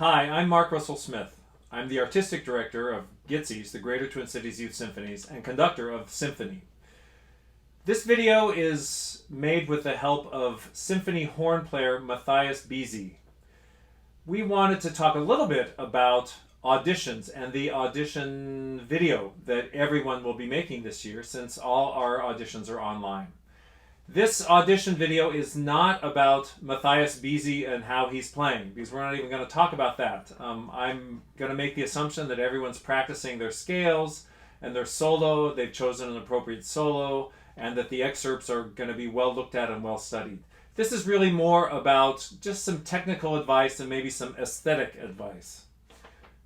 Hi, I'm Mark Russell Smith. I'm the artistic director of GTCYS, the Greater Twin Cities Youth Symphonies, and conductor of Symphony. This video is made with the help of symphony horn player Matthias Beasy. We wanted to talk a little bit about auditions and the audition video that everyone will be making this year, since all our auditions are online. This audition video is not about Matthias Beasy and how he's playing, because we're not even going to talk about that. I'm going to make the assumption that everyone's practicing their scales and their solo, they've chosen an appropriate solo, and that the excerpts are going to be well looked at and well studied. This is really more about just some technical advice and maybe some aesthetic advice.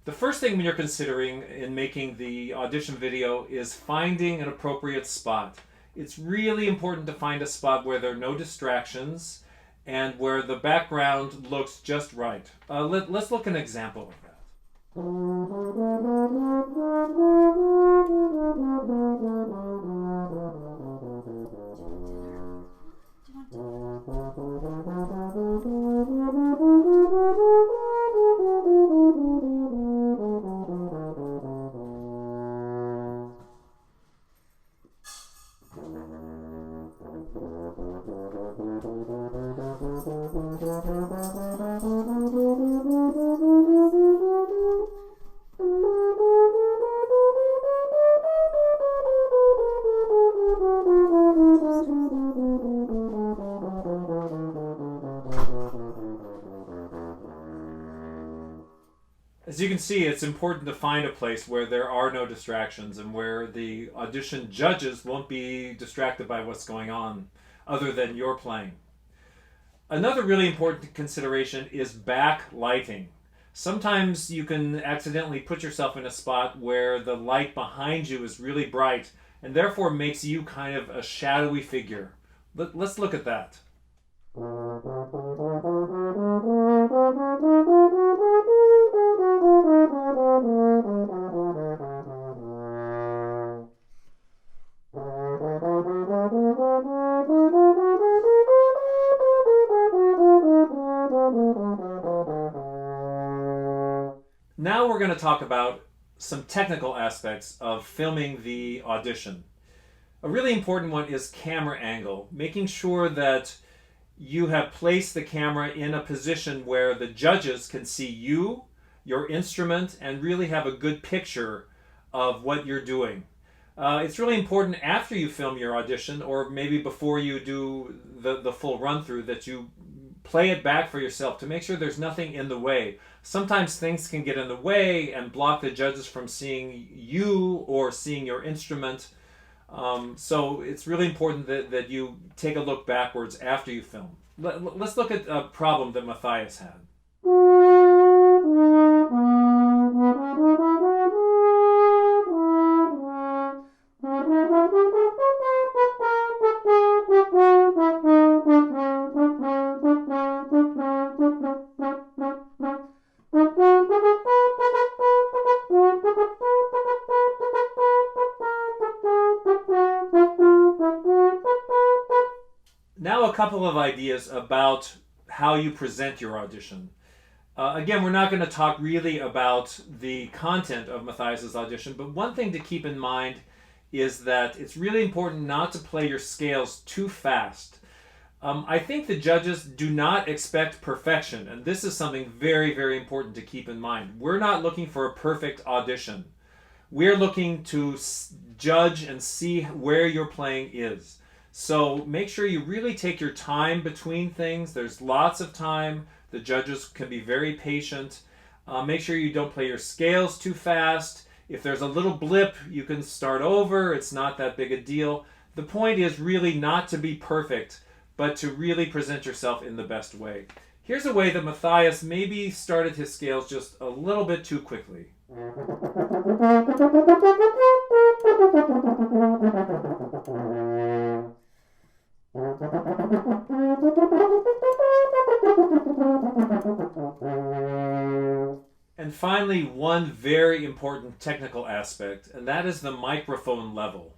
The first thing you're considering in making the audition video is finding an appropriate spot. It's really important to find a spot where there are no distractions and where the background looks just right. Let's look at an example of that. As you can see, it's important to find a place where there are no distractions and where the audition judges won't be distracted by what's going on other than your playing. Another really important consideration is backlighting. Sometimes you can accidentally put yourself in a spot where the light behind you is really bright and therefore makes you kind of a shadowy figure. Let's look at that. Now we're going to talk about some technical aspects of filming the audition. A really important one is camera angle, making sure that you have placed the camera in a position where the judges can see you, your instrument, and really have a good picture of what you're doing. It's really important after you film your audition, or maybe before you do the full run-through, that you play it back for yourself to make sure there's nothing in the way. Sometimes things can get in the way and block the judges from seeing you or seeing your instrument. So it's really important that you take a look backwards after you film. Let's look at a problem that Matthias had. Now a couple of ideas about how you present your audition. Again, we're not going to talk really about the content of Matthias's audition, but one thing to keep in mind is that it's really important not to play your scales too fast. I think the judges do not expect perfection, and this is something very, very important to keep in mind. We're not looking for a perfect audition. We're looking to judge and see where your playing is. So make sure you really take your time between things. There's lots of time. The judges can be very patient. Make sure you don't play your scales too fast. If there's a little blip, you can start over. It's not that big a deal. The point is really not to be perfect, but to really present yourself in the best way. Here's a way that Matthias maybe started his scales just a little bit too quickly. And finally, one very important technical aspect, and that is the microphone level.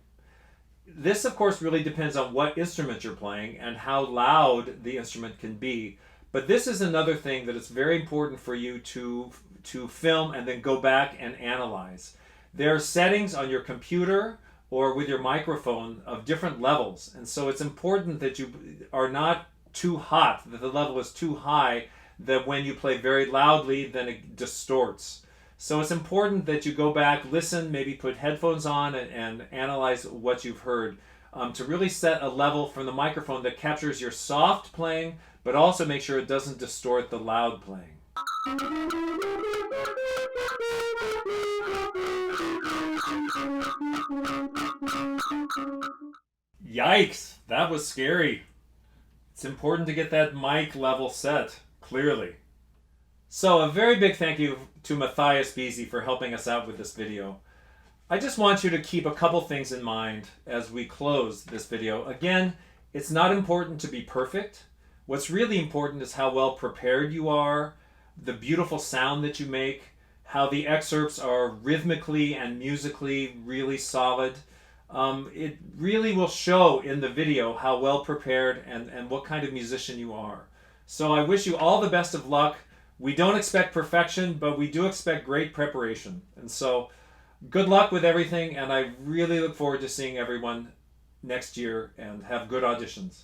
This, of course, really depends on what instrument you're playing and how loud the instrument can be. But this is another thing that it's very important for you to film and then go back and analyze. There are settings on your computer or with your microphone of different levels, and so it's important that you are not too hot, that the level is too high, that when you play very loudly then it distorts. So it's important that you go back, listen, maybe put headphones on and analyze what you've heard, to really set a level from the microphone that captures your soft playing, but also make sure it doesn't distort the loud playing. Yikes, that was scary. It's important to get that mic level set clearly. So a very big thank you to Matthias Beasy for helping us out with this video. I just want you to keep a couple things in mind as we close this video. Again, it's not important to be perfect. What's really important is how well prepared you are, the beautiful sound that you make, how the excerpts are rhythmically and musically really solid. It really will show in the video how well prepared and what kind of musician you are. So I wish you all the best of luck. We don't expect perfection, but we do expect great preparation. And so good luck with everything, and I really look forward to seeing everyone next year, and have good auditions.